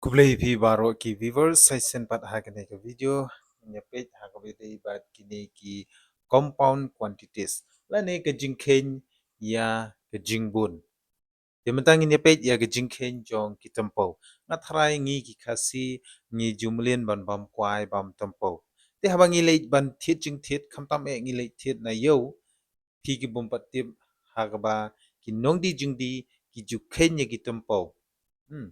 Kublai pi baro ki viewers sai sen pat hakane ka video nya page hakabete bat kini ki compound quantities lane ka jingkhen ya ka jingbun dimantang nya page ya ka jingkhen jong ki tempo na thrai ngi ki khasi ngi jumlin ban bam kwai bam tempo te habang ngi leit ban thit jing thit khamtam e ngi leit thit na yo pi ki bum patip hagaba ki nongdi jingdi ki jukhen nya ki tempo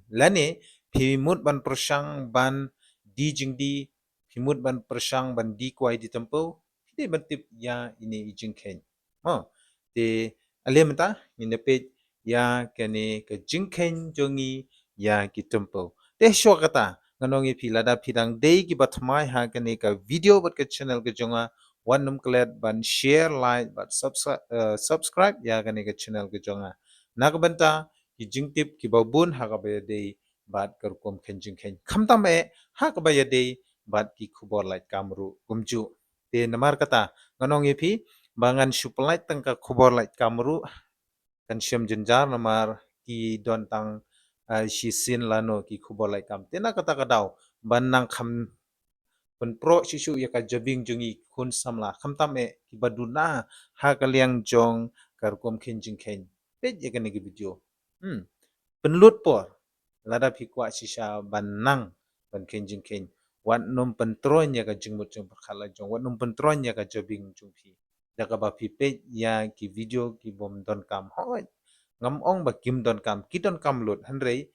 lane pimut ban persang ban di jing di pimut ban persang ban di kwai di tempo de ban tip ya ini jing khen te alemta in the page ya kene ke jing khen jongi ya ki tempo te sho kata nganong i pilada pidang dei ki batmai ha kene ka video bat ke channel ke jonga one num klet ban share like bat subscribe ya kene ke channel ke jonga nakbanta ki jing tip ki babun ha ka be dei bat kerkom kenjing ken kamtam e ha ka ba yade bat ki khubor lait kamru kumju te namar kata nganong epi bangan supalait tangka khubor lait kamru kan syam jenjar namar ki don tang shi sin lano ki khubor lait kam te na kata kadau ban nang kham pen pro shishu ya ka jabing jungi kun samla kamtam e ki baduna ha ka liang jong kerkom kenjing ken pe ya kan ki video penlut por lada pikwa sisa banang ban kenjing ken wat num pentronya ka jingmut jong perkhala jong wat num pentronya ka jobing jong pi daga ba pi pe ya ki video ki bom don kam hoi ngam ong ba kim don kam ki don kam lut hanrei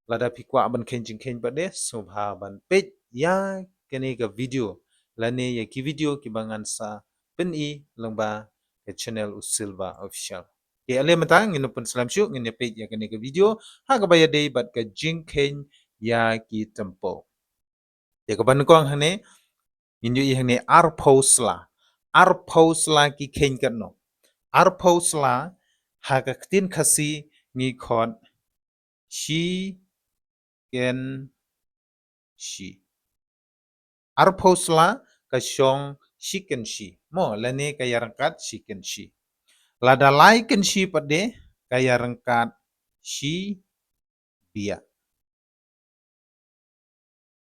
lada pikwa ban kenjing ken ba de sobha ban pe ya kene ka video lane ya ki video ki bangan sa pen i lengba ke channel usilba official ke ale matang ngin pun salam syuk ngin pe ya kene ka video ha ka baya dei bat ka jingken ya ki tempo te ka ban kong hane inju i hane ar posla ki ken kan no ar posla ha ka tin khasi ngi khon shi ken shi ar posla ka shong shi ken shi mo lane ka yarangkat shi ken shi lada lai ken shi pade ka yarangkat shi bia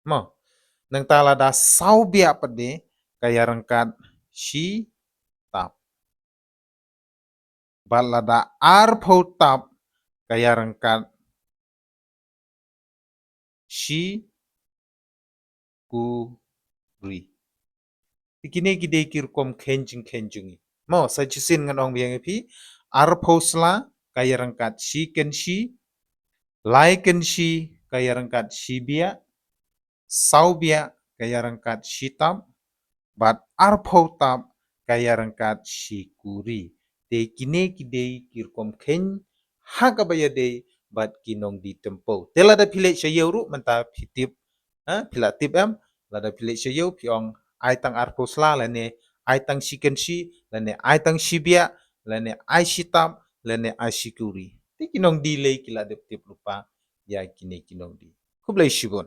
mo nang talada sau bia pade kaya rangkat shi tap balada arpo tap kaya rangkat shi kuri ikine gide kirkom kenjing mo sajisin ngan ong biang pi arpo sla kaya rangkat shi ken shi lai ken shi kaya rangkat shi bia sau bia kaya rangkat shi tap bat arpo tap kaya rangkat shi kuri te kine kide kirkom ken haga baya de bat kinong di tempo te lada pilek sayeuru manta pitip pila tip em lada pilek sayeu piong ai tang arpo sla lane ai tang chicken shi lane ai tang shibia lane ai shitam lane ai shikuri te kinong di le kila de tip lupa ya kine kinong di kublai shibon